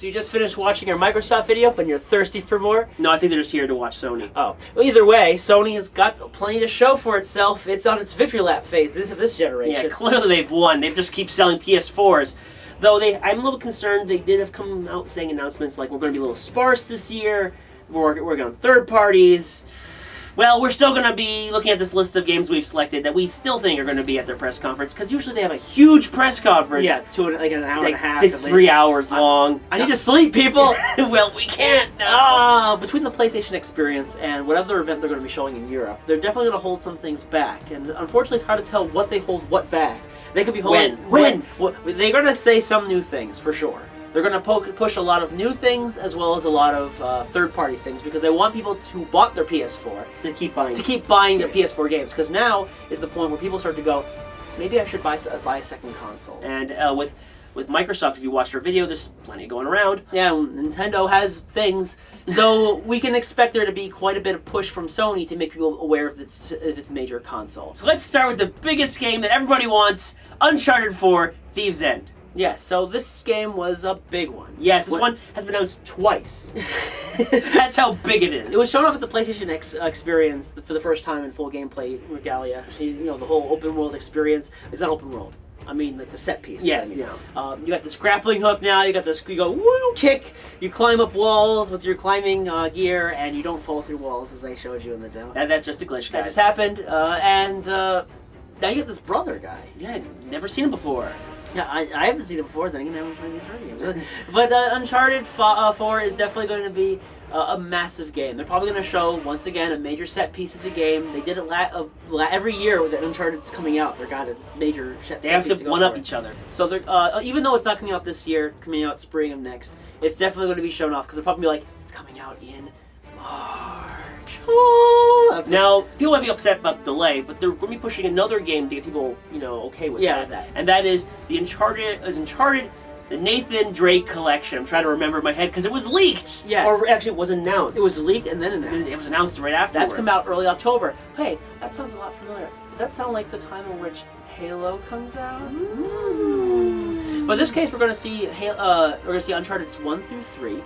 So you just finished watching our Microsoft video, but you're thirsty for more? No, I think they're just here to watch Sony. Oh. Well, either way, Sony has got plenty to show for itself. It's on its victory lap phase of this generation. Yeah, clearly they've won. They just keep selling PS4s. Though I'm a little concerned. They did have come out saying announcements like we're going to be a little sparse this year. We're working on third parties. Well, we're still going to be looking at this list of games we've selected that we still think are going to be at their press conference, because usually they have a huge press conference. Yeah, like an hour and a half. 3 hours long. I need to sleep, people! Well, we can't now. Between the PlayStation experience and whatever event they're going to be showing in Europe, they're definitely going to hold some things back. And unfortunately, it's hard to tell what they hold what back. They could be holding... When? They're going to say some new things, for sure. They're going to push a lot of new things as well as a lot of third-party things, because they want people who bought their PS4 to keep buying the PS4 games. Because now is the point where people start to go, maybe I should buy a second console. And with Microsoft, if you watched our video, there's plenty going around. Yeah, Nintendo has things, so we can expect there to be quite a bit of push from Sony to make people aware of its major console. So let's start with the biggest game that everybody wants: Uncharted 4: Thieves' End. Yes, so this game was a big one. Yes, this one has been announced twice. That's how big it is. It was shown off at the PlayStation experience for the first time in full gameplay regalia. You know, the whole open world experience. It's not open world. I mean, like the set piece. Yes, you got this grappling hook now. You got this. You go woo kick. You climb up walls with your climbing gear, and you don't fall through walls as they showed you in the demo. That's just a glitch, guys. That just happened, and now you get this brother guy. Yeah, never seen him before. Yeah, I haven't seen it before, then again, I haven't played Uncharted games. But Uncharted 4 is definitely going to be a massive game. They're probably going to show, once again, a major set piece of the game. They did it every year that Uncharted's coming out. They've got a major set piece. They have to one-up each other. So they're, even though it's not coming out this year, coming out spring of next, it's definitely going to be shown off, because they'll probably be like, it's coming out in March. Now, people might be upset about the delay, but they're going to be pushing another game to get people, okay with that. And that is the Uncharted, the Nathan Drake collection. I'm trying to remember in my head because it was leaked. Yes. Or actually, it was announced. It was leaked and then announced. It was announced right afterwards. That's come out early October. Hey, that sounds a lot familiar. Does that sound like the time in which Halo comes out? But in this case, we're going to see Uncharted 1 through 3.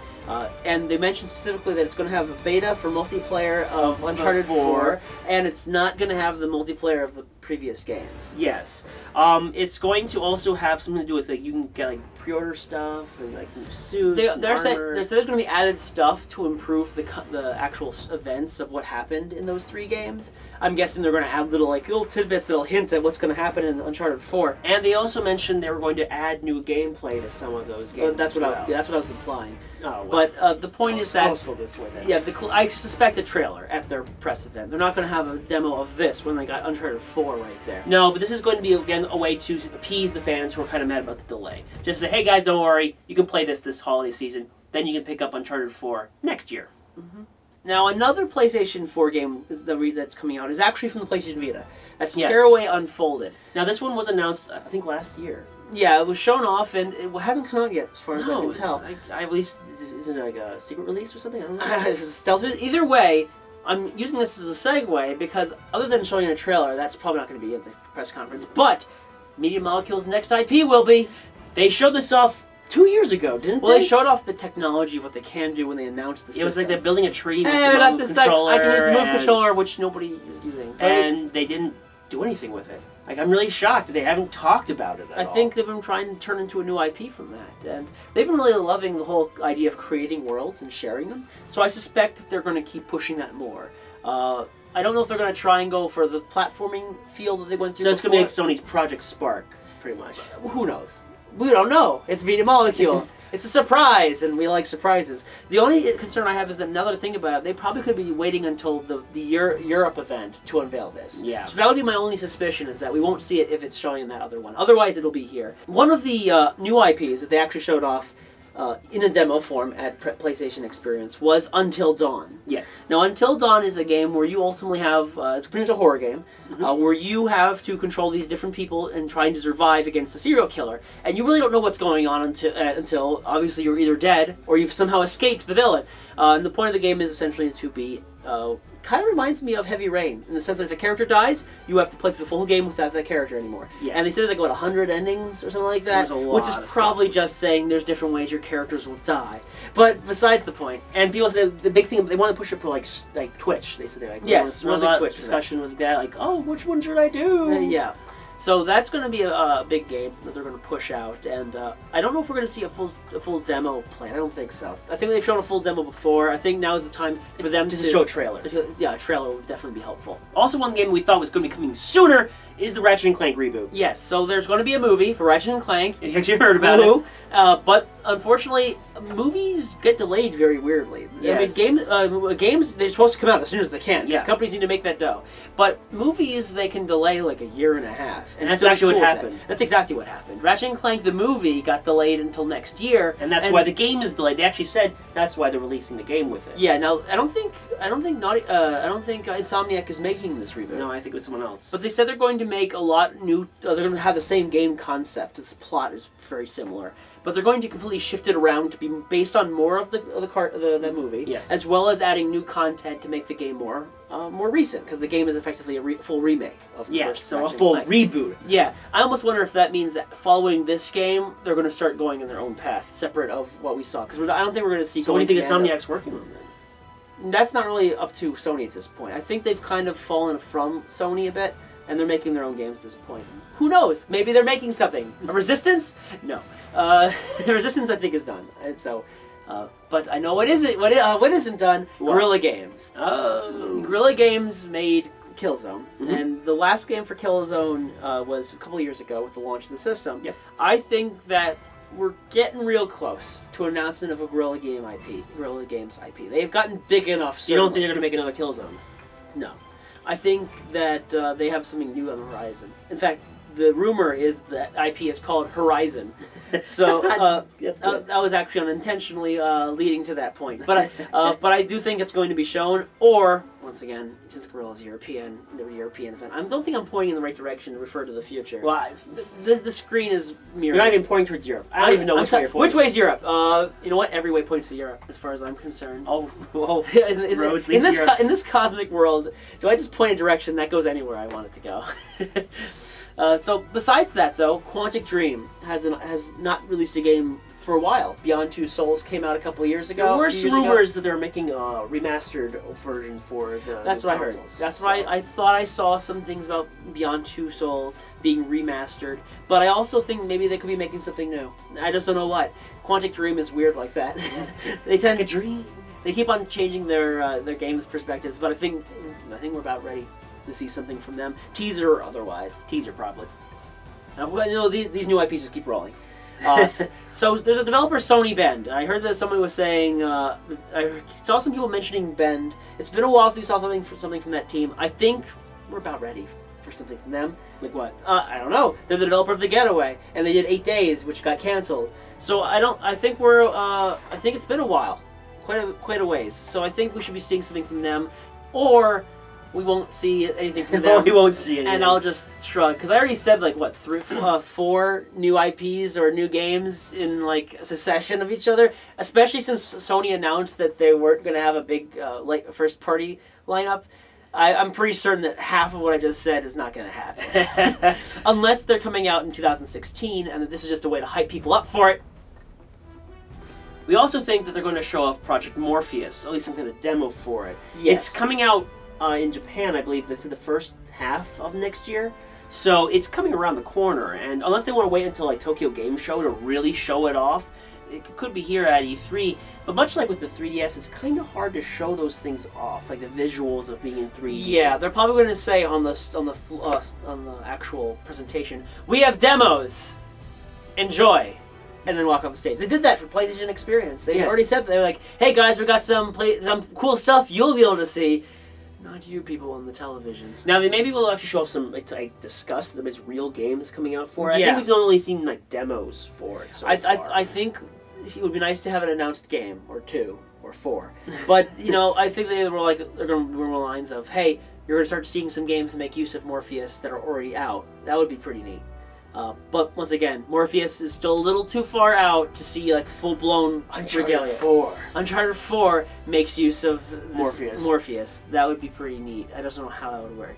And they mentioned specifically that it's going to have a beta for multiplayer of Uncharted 4, and it's not going to have the multiplayer of the previous games. Yes. It's going to also have something to do with, you can get, pre-order stuff, and, new suits, There's going to be added stuff to improve the actual events of what happened in those 3 games. I'm guessing they're going to add little tidbits that'll hint at what's going to happen in Uncharted 4. And they also mentioned they were going to add new gameplay to some of those games. That's what I was implying. Oh, well. But the point is that this way, then. Yeah, I suspect a trailer at their press event. They're not going to have a demo of this when they got Uncharted 4 right there. No, but this is going to be, again, a way to appease the fans who are kind of mad about the delay. Just say, hey guys, don't worry, you can play this holiday season, then you can pick up Uncharted 4 next year. Mm-hmm. Now, another PlayStation 4 game that's coming out is actually from the PlayStation Vita. That's Tearaway Unfolded. Now, this one was announced, I think, last year. Yeah, it was shown off, and it hasn't come out yet, as far as I can tell. At least, is it like a secret release or something? I don't know. It's stealth. Either way, I'm using this as a segue, because other than showing a trailer, that's probably not going to be at the press conference. But Media Molecule's next IP will be. They showed this off 2 years ago, didn't they? Well, they showed off the technology of what they can do when they announced the system. It was like they're building a tree with the the Move controller. I can use the Move controller, which nobody is using. And they didn't do anything with it. I'm really shocked that they haven't talked about it at all. I think they've been trying to turn into a new IP from that. And they've been really loving the whole idea of creating worlds and sharing them. So I suspect that they're going to keep pushing that more. I don't know if they're going to try and go for the platforming field that they went through So it's going to be like before. Sony's Project Spark, pretty much. Who knows? We don't know. It's Media Molecule. It's a surprise, and we like surprises. The only concern I have is that now that I think about it, they probably could be waiting until the Europe event to unveil this. Yeah. So that would be my only suspicion, is that we won't see it if it's showing in that other one. Otherwise, it'll be here. One of the new IPs that they actually showed off in a demo form at PlayStation Experience was Until Dawn. Yes. Now, Until Dawn is a game where you ultimately have, it's pretty much a horror game, where you have to control these different people and trying to survive against a serial killer. And you really don't know what's going on until obviously you're either dead or you've somehow escaped the villain. And the point of the game is essentially to be kind of reminds me of Heavy Rain in the sense that if a character dies, you have to play through the full game without that character anymore. Yes. And they said there's like, what, 100 endings or something like that? Which is probably just saying there's different ways your characters will die. But besides the point. And people said the big thing, they want to push it for like Twitch. They said they like, yes, one big Twitch discussion with the guy like, oh, which one should I do? Yeah. So that's going to be a big game that they're going to push out, and I don't know if we're going to see a full demo play. I don't think so. I think they've shown a full demo before. I think now is the time for them to show a trailer. Yeah, a trailer would definitely be helpful. Also, one game we thought was going to be coming sooner is the Ratchet & Clank reboot. Yes, so there's going to be a movie for Ratchet & Clank. You actually heard about it. But unfortunately, movies get delayed very weirdly. Yes. I mean, games, they're supposed to come out as soon as they can. Yeah. Because companies need to make that dough. But movies, they can delay like a year and a half. And that's actually what happened. That's exactly what happened. Ratchet & Clank, the movie, got delayed until next year. And that's why the game is delayed. They actually said that's why they're releasing the game with it. Yeah, now, I don't think Insomniac is making this reboot. No, I think it was someone else. But they said they're going to make a lot new. They're going to have the same game concept. This plot is very similar, but they're going to completely shift it around to be based on more of the movie, yes, as well as adding new content to make the game more recent, because the game is effectively a full remake of the first. So a Ratchet full Clank. reboot. Yeah, I almost wonder if that means that following this game, they're going to start going in their own path, separate of what we saw. Because I don't think we're going to see. So what do you think Insomniac's working on then? That's not really up to Sony at this point. I think they've kind of fallen from Sony a bit, and they're making their own games at this point. Who knows? Maybe they're making something. A Resistance? No. The Resistance, I think, is done. And so, but I know what isn't done. What? Guerrilla Games. Oh. Guerrilla Games made Killzone, Mm-hmm. and the last game for Killzone was a couple of years ago with the launch of the system. Yep. I think that we're getting real close to an announcement of a Guerrilla Games IP. They've gotten big enough. So you don't think they're going to make another Killzone? No. I think that they have something new on the horizon. In fact, the rumor is that IP is called Horizon. So that was actually unintentionally leading to that point. But I do think it's going to be shown. Or once again, since Guerrilla's European, they're a European event. I don't think I'm pointing in the right direction to refer to the future. Well, the screen is mirrored. You're not even pointing towards Europe. I don't even know which way you're pointing. Which way's Europe? You know what? Every way points to Europe, as far as I'm concerned. Oh, in this cosmic world, do I just point a direction that goes anywhere I want it to go? So besides that, though, Quantic Dream has not released a game for a while. Beyond Two Souls came out a couple of years ago. There were rumors that they're making a remastered version for the That's what I heard. That's right. I thought I saw some things about Beyond Two Souls being remastered, but I also think maybe they could be making something new. I just don't know what. Quantic Dream is weird like that. They tend like a dream. They keep on changing their games perspectives, but I think we're about ready to see something from them, teaser or otherwise. Teaser probably. Now, these new IPs just keep rolling. So there's a developer, Sony Bend. I heard that somebody was saying. I saw some people mentioning Bend. It's been a while since we saw something from that team. I think we're about ready for something from them. Like what? I don't know. They're the developer of The Getaway, and they did 8 Days, which got canceled. So I think it's been a while, quite a ways. So I think we should be seeing something from them, or we won't see anything from them. We won't see anything. And I'll just shrug. Because I already said, like, what, 4 new IPs or new games in, like, a succession of each other? Especially since Sony announced that they weren't going to have a big first-party lineup. I'm pretty certain that half of what I just said is not going to happen. Unless they're coming out in 2016, and that this is just a way to hype people up for it. We also think that they're going to show off Project Morpheus, at least some kind of demo for it. Yes. It's coming out in Japan, I believe, this is the first half of next year. So it's coming around the corner, and unless they want to wait until like Tokyo Game Show to really show it off, it could be here at E3. But much like with the 3DS, it's kind of hard to show those things off, like the visuals of being in 3D. Yeah, they're probably going to say on the actual presentation, "We have demos, enjoy," and then walk off the stage. They did that for PlayStation Experience. They already said that. They were like, "Hey guys, we got some cool stuff you'll be able to see." Not you people on the television. Now, they maybe will actually show off some, like discuss them as real games coming out for it. Yeah. I think we've only seen, like, demos for it so far. I think it would be nice to have an announced game, or 2, or 4. But, I think they're going to run the lines of, hey, you're going to start seeing some games that make use of Morpheus that are already out. That would be pretty neat. But once again, Morpheus is still a little too far out to see like full-blown regalia. 4. Uncharted 4 makes use of Morpheus. That would be pretty neat. I just don't know how that would work.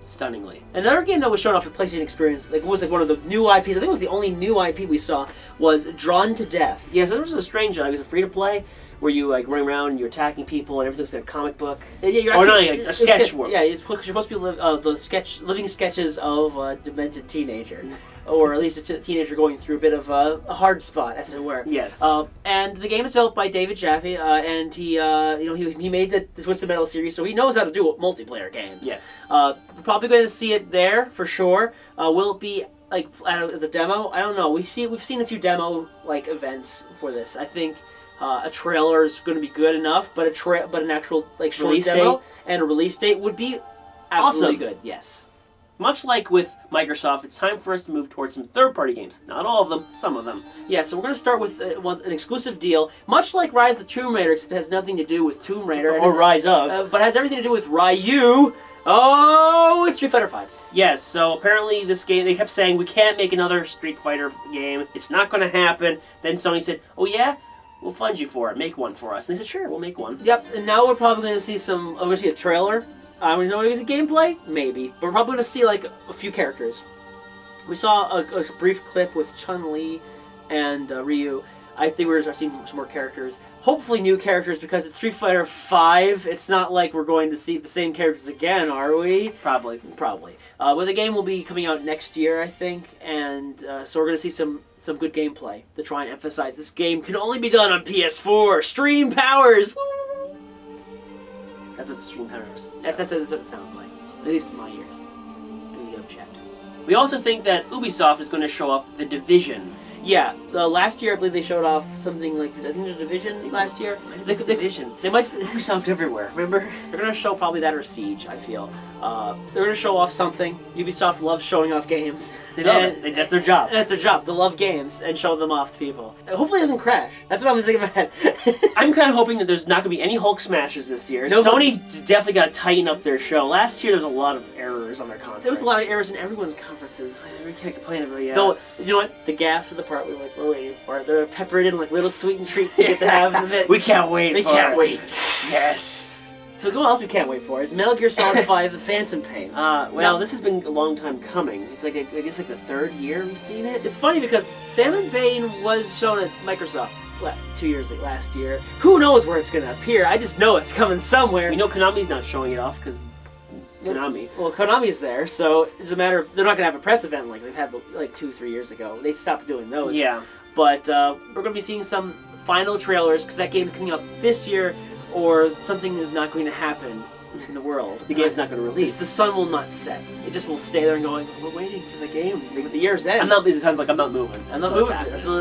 Stunningly. Another game that was shown off at PlayStation Experience, like was like one of the new IPs. I think it was the only new IP we saw. Was Drawn to Death. Yes, this was a strange. It was a free-to-play where you like run around and you're attacking people and everything's like a comic book. Yeah, you're or actually, no, a sketch world. Yeah, you're supposed to be living sketches of a demented teenager, or at least a teenager going through a bit of a hard spot, as it were. Yes. And the game is developed by David Jaffe, and he made the Twisted Metal series, so he knows how to do multiplayer games. Yes. We're probably going to see it there for sure. Will it be like at the demo? I don't know. We've seen a few demo like events for this. I think. A trailer is going to be good enough, but an actual like short release demo date? And a release date would be absolutely Awesome. good. Yes. Much like with Microsoft, it's time for us to move towards some third-party games. Not all of them, some of them. Yeah. So we're going to start with an exclusive deal, much like Rise of the Tomb Raider, except it has nothing to do with Tomb Raider Or Rise of. but has everything to do with Ryu. Oh, it's Street Fighter V. Yes, so apparently this game, they kept saying, we can't make another Street Fighter game. It's not going to happen. Then Sony said, oh yeah? We'll fund you for it. Make one for us. And they said, sure, we'll make one. Yep, and now we're probably going to see we're going to see a trailer. We know we're going to see gameplay? Maybe. But we're probably going to see, like, a few characters. We saw a brief clip with Chun-Li and Ryu. I think we're going to start seeing some more characters. Hopefully new characters, because it's Street Fighter V. It's not like we're going to see the same characters again, are we? Probably. Probably. But the game will be coming out next year, I think. And so we're going to see some good gameplay to try and emphasize this game can only be done on PS4. Stream powers! Woo! That's what Stream Powers. That's what it sounds like. At least in my ears. I need to go check. We also think that Ubisoft is going to show off The Division. Yeah, last year I believe they showed off something like I think the Division last year. The Division. They might Ubisoft everywhere. Remember? They're gonna show probably that or Siege. I feel they're gonna show off something. Ubisoft loves showing off games. They love it. That's their job. That's their job. They love games and show them off to people. Hopefully it doesn't crash. That's what I was thinking about. I'm kind of hoping that there's not going to be any Hulk smashes this year. No, Sony's definitely got to tighten up their show. Last year there was a lot of errors on their conference. There was a lot of errors in everyone's conferences. We can't complain about it. Though, you know what? The gaffes are the part we're waiting for. They're peppered in like little sweetened treats you get to have in the midst. We can't wait. We can't wait. Yes. So what else we can't wait for is Metal Gear Solid 5: The Phantom Pain. This has been a long time coming. It's like I guess like the third year we've seen it. It's funny because Phantom Pain was shown at Microsoft 2 years last year. Who knows where it's going to appear? I just know it's coming somewhere. We know Konami's not showing it off because Konami. Well, Konami's there, so it's a matter of they're not going to have a press event like they've had like 2-3 years ago. They stopped doing those. Yeah. But we're going to be seeing some final trailers because that game's coming out this year, or something is not going to happen in the world. The game's not going to release. The sun will not set. It just will stay there and going, we're waiting for the game. The year's end. It sounds like I'm not moving. I'm not moving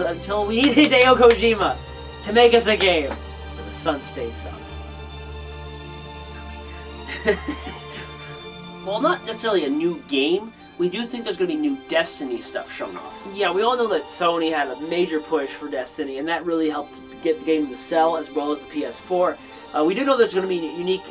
until we need Hideo Kojima to make us a game where the sun stays up. Well, not necessarily a new game. We do think there's going to be new Destiny stuff shown off. Yeah, we all know that Sony had a major push for Destiny, and that really helped get the game to sell as well as the PS4. We do know there's going to be unique,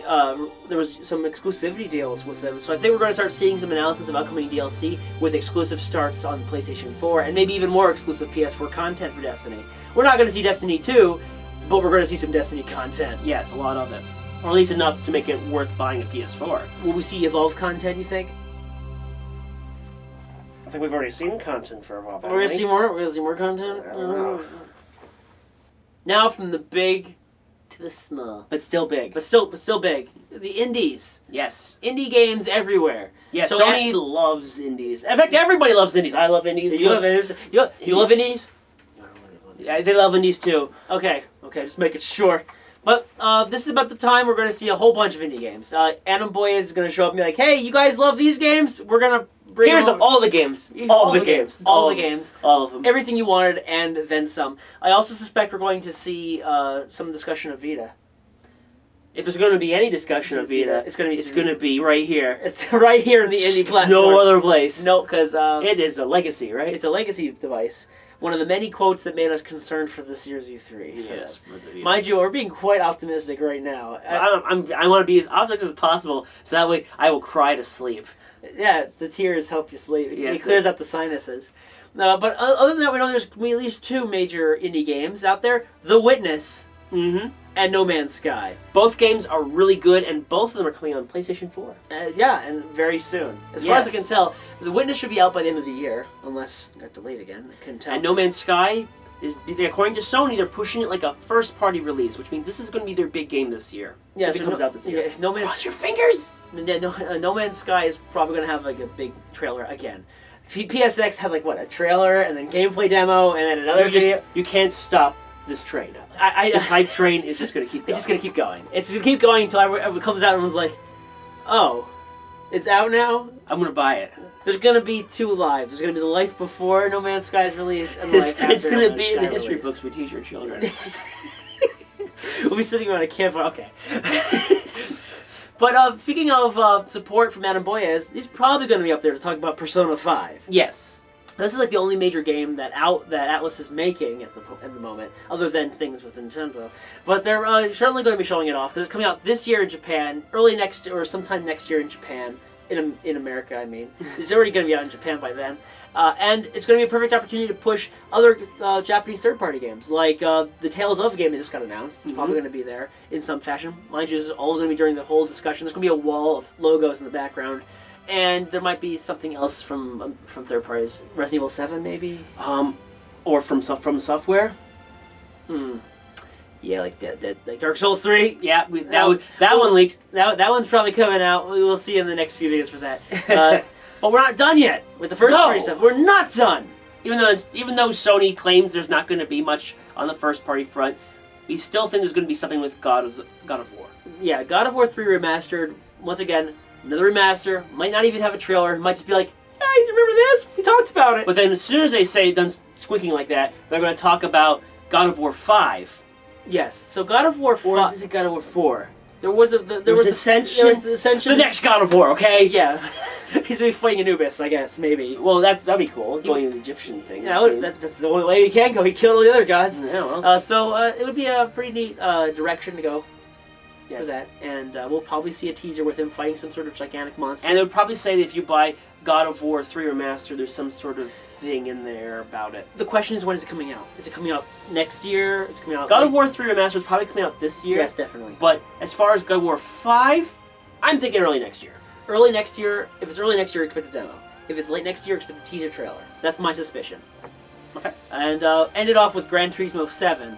there was some exclusivity deals with them, so I think we're going to start seeing some announcements of upcoming DLC with exclusive starts on PlayStation 4, and maybe even more exclusive PS4 content for Destiny. We're not going to see Destiny 2, but we're going to see some Destiny content. Yes, a lot of it. Or at least enough to make it worth buying a PS4. Will we see Evolve content, you think? I think we've already seen content for a while. We're going to see more? We're going to see more content? I don't know. Now from the big to the small. But still big. But still big. The indies. Yes. Indie games everywhere. Yes, So Sony loves indies. In fact, everybody loves indies. I love indies. You love indies? You love indies? Yeah, they love indies too. Okay, just make it sure. But this is about the time we're going to see a whole bunch of indie games. Atom Boy is going to show up and be like, hey, you guys love these games? We're going to bring Here's them all the games. All the games. All of them. Everything you wanted and then some. I also suspect we're going to see some discussion of Vita. If there's going to be any discussion of Vita, it's going to be right here. It's right here in the indie platform. No other place. No, because it is a legacy, right? It's a legacy device. One of the many quotes that made us concerned for the Series U3. Yes. Mind you, we're being quite optimistic right now. I want to be as optimistic as possible, so that way I will cry to sleep. Yeah, the tears help you sleep. Yes, It clears out the sinuses. But other than that, we know there's at least 2 major indie games out there. The Witness and No Man's Sky. Both games are really good, and both of them are coming on PlayStation 4. Yeah, and very soon. As far as I can tell, The Witness should be out by the end of the year, unless it got delayed again. I couldn't tell. And No Man's Sky according to Sony, they're pushing it like a first-party release, which means this is going to be their big game this year. Yeah, if it comes out this year. Yeah, No Man's... Cross your fingers! No Man's Sky is probably going to have like a big trailer again. PSX had like what, a trailer and then gameplay demo and then another video. You can't stop this train. This hype train is just going to keep going. It's just going to keep going. It's going to keep going until it comes out and everyone's like, oh, it's out now? I'm going to buy it. There's going to be 2 lives. There's going to be the life before No Man's Sky's release and the life after It's going to be in the release. history books we teach our children. We'll be sitting around a campfire. Okay. But speaking of support from Adam Boyes, he's probably going to be up there to talk about Persona 5. Yes. This is like the only major game that Atlas is making at the moment, other than things with Nintendo. But they're certainly going to be showing it off because it's coming out this year in Japan, early next or sometime next year in Japan, in America. I mean, it's already going to be out in Japan by then, and it's going to be a perfect opportunity to push other Japanese third-party games, like the Tales of game that just got announced. It's probably going to be there in some fashion. Mind you, this is all going to be during the whole discussion. There's going to be a wall of logos in the background. And there might be something else from third parties. Resident Evil 7, maybe? Or from software? Yeah, like Dark Souls 3. Yeah, that one leaked. That one's probably coming out. We will see in the next few videos for that. But we're not done yet with the first party stuff. We're not done! Even though Sony claims there's not going to be much on the first party front, we still think there's going to be something with God of War. Yeah, God of War 3 Remastered. Once again, another remaster. Might not even have a trailer. Might just be like, guys, remember this? We talked about it. But then as soon as they say done squeaking like that, they're going to talk about God of War 5. Yes. So God of War 4. Or is it God of War 4? There was Ascension. The next God of War, okay? Yeah. He's going to be fighting Anubis, I guess, maybe. Well, that'd be cool. Going to the Egyptian thing. Yeah, that's the only way he can go. He killed all the other gods. Yeah, well. So it would be a pretty neat direction to go. Yes. For that, and we'll probably see a teaser with him fighting some sort of gigantic monster. And they would probably say that if you buy God of War 3 Remastered, there's some sort of thing in there about it. The question is, when is it coming out? Is it coming out next year? Is it coming out? God of War 3 Remastered is probably coming out this year. Yes, definitely. But as far as God of War 5, I'm thinking early next year. Early next year. If it's early next year, expect a demo. If it's late next year, expect a teaser trailer. That's my suspicion. Okay. And end it off with Gran Turismo 7.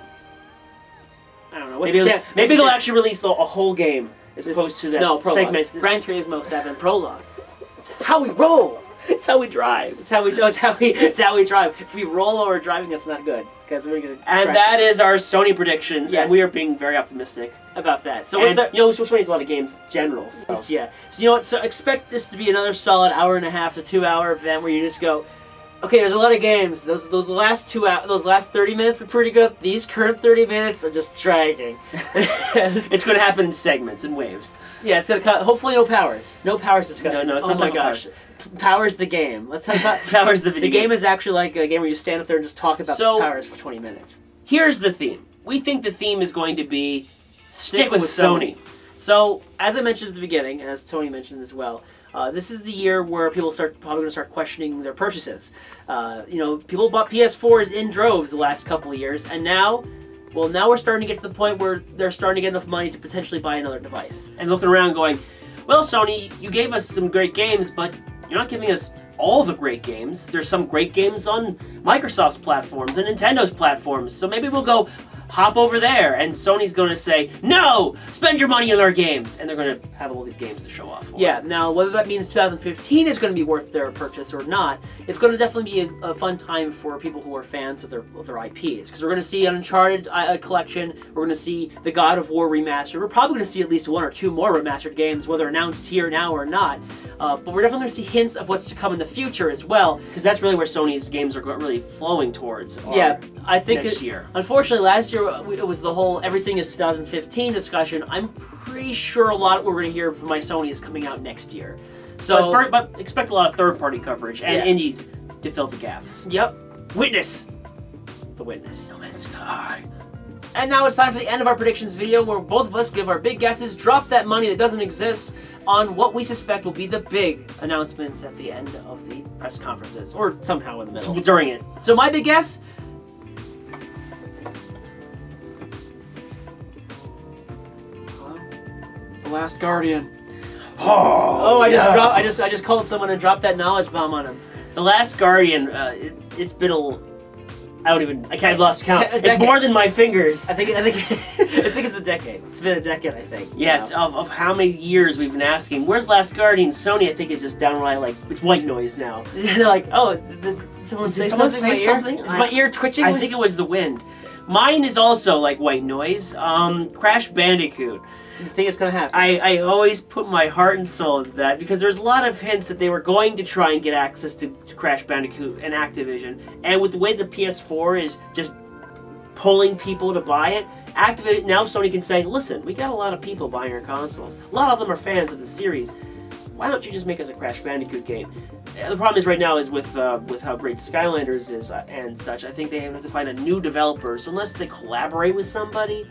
I don't know. Maybe they'll actually release a whole game as opposed to that segment. Gran Turismo 7 prologue. It's how we roll. It's how we drive. It's how we drive. If we roll while we're driving, that's not good because we're gonna. And that is our Sony predictions. Yes. And we are being very optimistic about that. So Sony has a lot of games in general. So. Yeah. So you know what? So expect this to be another solid hour and a half to 2 hour event where you just go. Okay, there's a lot of games. Those last 30 minutes were pretty good. These current 30 minutes are just dragging. It's going to happen in segments and waves. Yeah, it's going to cut. Hopefully, no powers. No powers discussion. No, it's oh not my gosh. Powers the game. Let's talk about Powers the video game. The game is actually like a game where you stand up there and just talk about these powers for 20 minutes. Here's the theme. We think the theme is going to be stick with Sony. So, as I mentioned at the beginning, and as Tony mentioned as well, this is the year where people probably going to start questioning their purchases. People bought PS4s in droves the last couple of years, and now we're starting to get to the point where they're starting to get enough money to potentially buy another device. And looking around going, well, Sony, you gave us some great games, but you're not giving us all the great games. There's some great games on Microsoft's platforms and Nintendo's platforms, so maybe we'll go hop over there, and Sony's going to say, no, spend your money on our games, and they're going to have all these games to show off for. Yeah, now whether that means 2015 is going to be worth their purchase or not, it's going to definitely be a fun time for people who are fans of their IPs, because we're going to see an Uncharted collection, we're going to see the God of War remastered, we're probably going to see at least 1 or 2 more remastered games, whether announced here now or not, but we're definitely going to see hints of what's to come in the future as well. Because that's really where Sony's games are really flowing towards. Yeah, I think next year. Unfortunately, last year it was the whole everything is 2015 discussion. I'm pretty sure a lot of what we're going to hear from my Sony is coming out next year. So, but expect a lot of third-party coverage and indies to fill the gaps. Yep. Witness. The Witness. No Man's Sky. And now it's time for the end of our predictions video, where both of us give our big guesses, drop that money that doesn't exist on what we suspect will be the big announcements at the end of the press conferences, or somehow in the middle. During it. So my big guess... The Last Guardian. Oh, I just called someone and dropped that knowledge bomb on him. The Last Guardian, it's been I've lost count. A It's decade. more than my fingers. I think it's a decade. It's been a decade, I think. Yes, of how many years we've been asking, where's Last Guardian? Sony, I think, is just downright like, it's white noise now. They're like, oh, did someone say someone something? say My ear? something? Is my ear twitching? I think it was the wind. Mine is also like white noise. Crash Bandicoot. You think it's gonna happen? I always put my heart and soul into that because there's a lot of hints that they were going to try and get access to Crash Bandicoot and Activision. And with the way the PS4 is just pulling people to buy it, now Sony can say, listen, we got a lot of people buying our consoles. A lot of them are fans of the series. Why don't you just make us a Crash Bandicoot game? The problem is right now is with how great Skylanders is and such, I think they have to find a new developer. So unless they collaborate with somebody,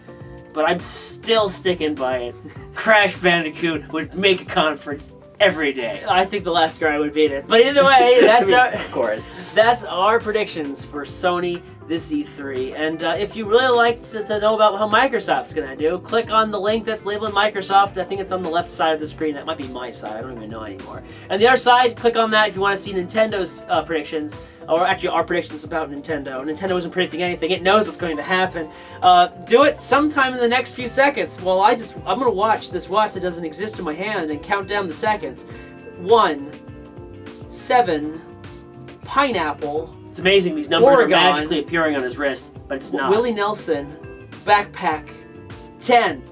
but I'm still sticking by it. Crash Bandicoot would make a conference every day. I think The Last Guardian would beat it. But either way, that's of course. That's our predictions for Sony this E3. And if you really like to know about how Microsoft's going to do, click on the link that's labeled Microsoft. I think it's on the left side of the screen. That might be my side. I don't even know anymore. And the other side, click on that if you want to see Nintendo's predictions. Or actually our predictions about Nintendo. Nintendo isn't predicting anything. It knows what's going to happen. Do it sometime in the next few seconds. Well, I'm going to watch this watch that doesn't exist in my hand and count down the seconds. 1, 7, pineapple, It's amazing these numbers Oregon, are magically appearing on his wrist, but it's not. Willie Nelson, backpack, 10.